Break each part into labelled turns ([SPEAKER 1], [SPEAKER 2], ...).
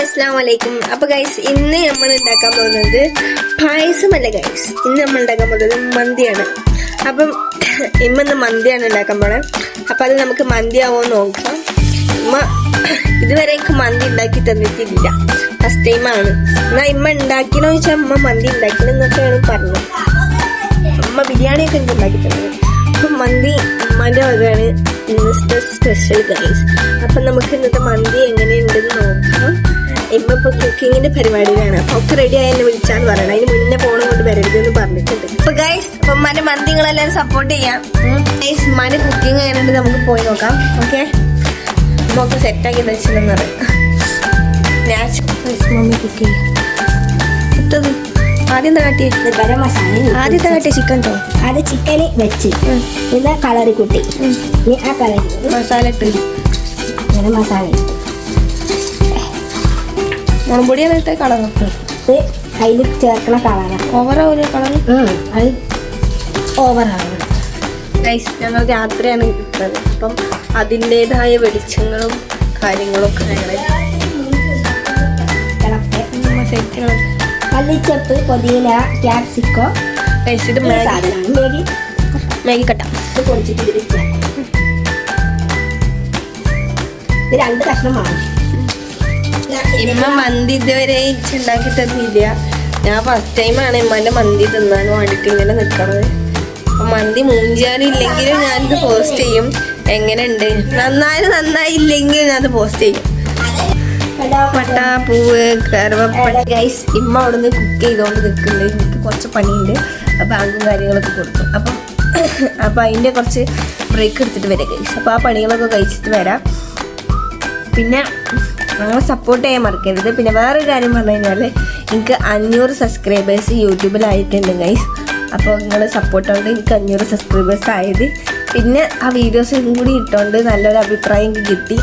[SPEAKER 1] Assalamualaikum. Apa guys, ഇന്ന് നമ്മൾ ഉണ്ടാക്കാൻ പോകുന്നത് പായസമല്ല ഗൈസ്. ഇന്ന് നമ്മൾ ഉണ്ടാക്കാൻ പോകുന്നത് മന്തിയാണ്. അപ്പം ഇന്ന് മന്തിയാണ് ഉണ്ടാക്കാൻ പോണത്. അപ്പം അത് നമുക്ക് മന്തി ആവോ നോക്കാം. ഇതുവരെ എനിക്ക് മന്തി ഉണ്ടാക്കി തന്നിട്ടില്ല, ഫസ്റ്റ് ടൈം ആണ്. എന്നാൽ ഇമ്മ ഉണ്ടാക്കിയെന്ന് ചോദിച്ചാൽ അമ്മ മന്തി ഉണ്ടാക്കിയെന്നൊക്കെയാണ് പറഞ്ഞത്. അമ്മ ബിരിയാണിയൊക്കെ എനിക്ക് ഉണ്ടാക്കി തന്നത്. അപ്പം മന്തി ഉമ്മാൻ്റെ വകയാണ് ഇന്നത്തെ സ്പെഷ്യൽ ഗൈസ്. അപ്പം നമുക്ക് ഇന്നത്തെ മന്തി എങ്ങനെയുണ്ടെന്ന് നോക്കാം. ഇമ്മ ഇപ്പോൾ കുക്കിങ്ങിന്റെ പരിപാടിയിലാണ്. അപ്പം ഒക്കെ റെഡി ആയി എന്നെ വിളിച്ചാന്ന് പറയണം. അതിന് മുന്നേ ഫോൺ കൊണ്ട് വരരുതെന്ന് പറഞ്ഞിട്ടുണ്ട്. അപ്പൊ ഗൈസ്, അപ്പം ഉമ്മാന്റെ മന്തികളെല്ലാവരും സപ്പോർട്ട് ചെയ്യാം. ഗൈസ്, ഉമ്മാന്റെ കുക്കിംഗ് എങ്ങനെയുണ്ട് നമുക്ക് പോയി നോക്കാം. ഓക്കെ, നമുക്ക് സെറ്റാക്കി വെച്ചില്ലെന്ന് പറയാം. മമ്മി കുക്ക് ചെയ്യാം. ആദ്യം കാട്ടിയ
[SPEAKER 2] ഗരം മസാല,
[SPEAKER 1] ആദ്യത്തെ കാട്ടിയ ചിക്കൻ കേട്ടോ.
[SPEAKER 2] ആദ്യം ചിക്കന് വെച്ച് പിന്നെ കളറ് കൂട്ടി ആ കളർ
[SPEAKER 1] മസാല ഇട്ട്
[SPEAKER 2] ഗരം മസാല
[SPEAKER 1] മുളകുപൊടിയാണ് ഇട്ട് കളർ
[SPEAKER 2] അതിൽ ചേർക്കണ കളറാണ്.
[SPEAKER 1] ഓവറാവൂല കളർ,
[SPEAKER 2] അത് ഓവറാണ്.
[SPEAKER 1] ഗൈസ്, ഞങ്ങൾ രാത്രിയാണ് കിട്ടുന്നത്. അപ്പം അതിൻ്റെതായ വെളിച്ചങ്ങളും കാര്യങ്ങളൊക്കെ
[SPEAKER 2] മല്ലിച്ചപ്പ്, പുതിന, ക്യാപ്സിക്കോ,
[SPEAKER 1] ഇത് മാഗി കട്ട
[SPEAKER 2] പൊടിച്ചിട്ട് ഇത് 2 കഷ്ണമാണ്.
[SPEAKER 1] ഇമ്മ മന്തി ഇതുവരെ ഉണ്ടാക്കി തന്നില്ല. ഞാൻ ഫസ്റ്റ് ടൈമാണ് ഇമ്മന്റെ മന്തി തിന്നാൻ വേണ്ടിട്ട് ഇങ്ങനെ നിൽക്കണത്. അപ്പൊ മന്തി മൂഞ്ചാനില്ലെങ്കിലും ഞാനിത് പോസ്റ്റ് ചെയ്യും. എങ്ങനെയുണ്ട്, നന്നായില്ലെങ്കിൽ ഞാനത് പോസ്റ്റ് ചെയ്യും. പട്ട, പൂവ്, കറുവപ്പട്ട. ഗൈസ്, ഇമ്മ അവിടെ നിന്ന് കുക്ക് ചെയ്തുകൊണ്ട് നിൽക്കുന്നുണ്ട്. എനിക്ക് കുറച്ച് പണിയുണ്ട്. ബാങ്കും കാര്യങ്ങളൊക്കെ കൊടുത്തു. അപ്പം അതിൻ്റെ കുറച്ച് ബ്രേക്ക് എടുത്തിട്ട് വരാം ഗൈസ്. അപ്പോൾ ആ പണികളൊക്കെ കഴിച്ചിട്ട് വരാം. പിന്നെ ഞങ്ങളെ സപ്പോർട്ട് ചെയ്യാൻ മറക്കരുത്. പിന്നെ വേറൊരു കാര്യം പറഞ്ഞു കഴിഞ്ഞാൽ എനിക്ക് 500 സബ്സ്ക്രൈബേഴ്സ് യൂട്യൂബിലായിട്ടുണ്ട് ഗൈസ്. അപ്പോൾ നിങ്ങൾ സപ്പോർട്ട് കൊണ്ട് എനിക്ക് 500 സബ്സ്ക്രൈബേഴ്സ് ആയത്. പിന്നെ ആ വീഡിയോസും കൂടി ഇട്ടുകൊണ്ട് നല്ലൊരു അഭിപ്രായം കിട്ടി.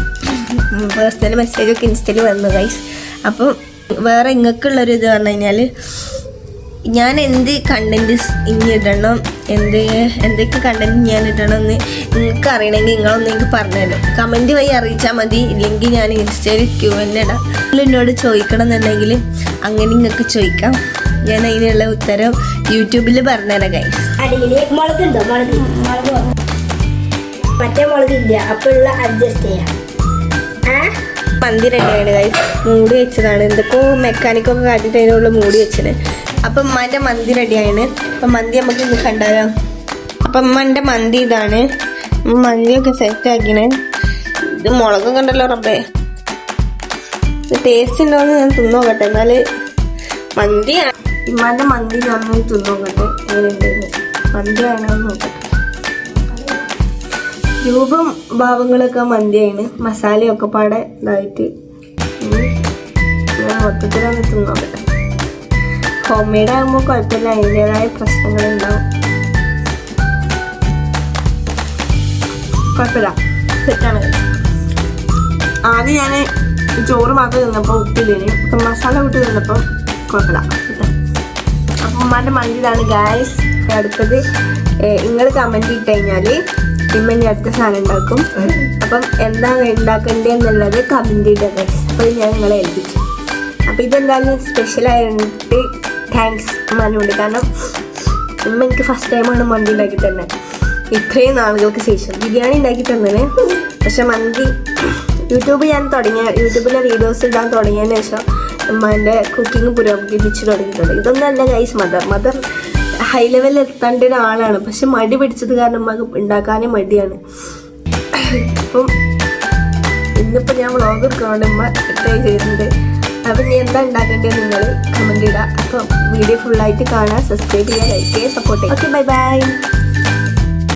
[SPEAKER 1] പേഴ്സണൽ മെസ്സേജൊക്കെ ഇൻസ്റ്റയിൽ വന്നു ഗൈസ്. അപ്പം വേറെ ഇങ്ങൾക്കുള്ളൊരു ഇത് പറഞ്ഞു കഴിഞ്ഞാൽ ഞാൻ എന്ത് കണ്ടൻറ്റ് ഇനി ഇടണം, എന്തൊക്കെ കണ്ടൻറ്റ് ഞാൻ ഇടണം എന്ന് നിങ്ങൾക്ക് അറിയണമെങ്കിൽ നിങ്ങളൊന്ന് എനിക്ക് പറഞ്ഞുതരും. കമൻറ്റ് വഴി അറിയിച്ചാൽ മതി. ഇല്ലെങ്കിൽ ഞാൻ ഇൻസ്റ്റയിൽ Q&A ഇടാം. എന്നോട് ചോദിക്കണം എന്നുണ്ടെങ്കിൽ അങ്ങനെ നിങ്ങൾക്ക് ചോദിക്കാം. ഞാൻ അതിനുള്ള ഉത്തരം യൂട്യൂബിൽ പറഞ്ഞുതരാം ഗൈസ്.
[SPEAKER 2] മുളകുണ്ടോ? മറ്റേ മുളകില്ല, അപ്പോഴുള്ള അഡ്ജസ്റ്റ് ചെയ്യാം.
[SPEAKER 1] മന്തി റെഡിയാണ് ഗൈസ്. മൂടി വെച്ചതാണ്. എന്തൊക്കെയോ മെക്കാനിക്കൊക്കെ കാട്ടിയിട്ട് അതിനുള്ള മൂടി വെച്ചത്. അപ്പം ഉമ്മാൻ്റെ മന്തി റെഡിയാണ്. അപ്പം മന്തി നമുക്ക് ഇന്ന് കണ്ടാലോ. അപ്പം ഉമ്മാൻ്റെ മന്തി ഇതാണ്. മന്തിയൊക്കെ സെറ്റ് ആക്കിയാണ്. ഇത് മുളകൊക്കെ ഉണ്ടല്ലോ റബ്ബേ. ഇത് ടേസ്റ്റ് ഉണ്ടോയെന്ന് ഞാൻ തിന്നോക്കട്ടെ. എന്നാൽ മന്തിയാണ്. ഉമ്മാൻ്റെ മന്തി ഞാൻ തിന്നോക്കട്ടെ എങ്ങനെയുണ്ടെന്ന്. മന്തി ആണോ നോക്കട്ടെ. രൂപം ഭാവങ്ങളൊക്കെ മന്തിയാണ്. മസാലയൊക്കെ പാടെ ഇതായിട്ട് ഞാൻ മൊത്തത്തിലൊന്ന് തിന്നോക്കട്ടെ. ഹോം മെയ്ഡ് ആകുമ്പോൾ കുഴപ്പമില്ല, അതിൻ്റെതായ പ്രശ്നങ്ങളുണ്ടാവും. കുഴപ്പമില്ല, സെറ്റാണ്. ആദ്യം ഞാൻ ചോറ് മാത്രം തിന്നപ്പോൾ ഉപ്പില്ലേന്. ഇപ്പം മസാല കൂട്ടി തിന്നപ്പോൾ കുഴപ്പമില്ല. അപ്പം ഉമ്മാൻ്റെ മന്തി ഇതാണ് ഗായ്സ്. അടുത്തത് നിങ്ങൾ കമൻറ്റ് ഇട്ട് കഴിഞ്ഞാൽ ഇമ്മ ഞാൻ അടുത്ത സാധനം ഉണ്ടാക്കും. അപ്പം എന്താണ് ഉണ്ടാക്കേണ്ടതെന്നുള്ളത് കമൻറ്റ് ഇടുക ഗൈസ്. അപ്പോൾ ഞാൻ നിങ്ങളെ ഏൽപ്പിച്ചു. അപ്പോൾ ഇതെന്തായാലും സ്പെഷ്യലായിട്ട് താങ്ക്സ് ഉമ്മാനോട്. കാരണം ഉമ്മ എനിക്ക് ഫസ്റ്റ് ടൈമാണ് മന്തി ഉണ്ടാക്കി തന്നെ, ഇത്രയും നാളുകൾക്ക് ശേഷം. ബിരിയാണി ഉണ്ടാക്കി തന്നേനെ, പക്ഷെ മന്തി യൂട്യൂബിലെ വീഡിയോസ് ഇടാൻ തുടങ്ങിയതിന് ശേഷം ഉമ്മാൻ്റെ കുക്കിംഗ് പുരോഗമിച്ച് തുടങ്ങിയിട്ടുണ്ട്. ഇതൊന്നല്ല ഗൈസ്, മദർ ഹൈ ലെവലിൽ എത്തേണ്ട ഒരാളാണ്. പക്ഷെ മടി പിടിച്ചത് കാരണം ഉമ്മക്ക് ഉണ്ടാക്കാനും മടിയാണ്. അപ്പം ഇന്നിപ്പോൾ ഞാൻ വ്ളോഗ് എടുക്കുന്നതുകൊണ്ട് ഉമ്മ ട്രൈ ചെയ്യുന്നുണ്ട്. അപ്പം നീ എന്താ ഉണ്ടാക്കേണ്ടത് നിങ്ങൾ കമൻറ്റ് ഇടുക. അപ്പം വീഡിയോ ഫുള്ളായിട്ട് കാണാൻ, സബ്സ്ക്രൈബ് ചെയ്യുക, ലൈക്ക് ചെയ്യുക, സപ്പോർട്ട് ചെയ്യുക. Okay, bye bye.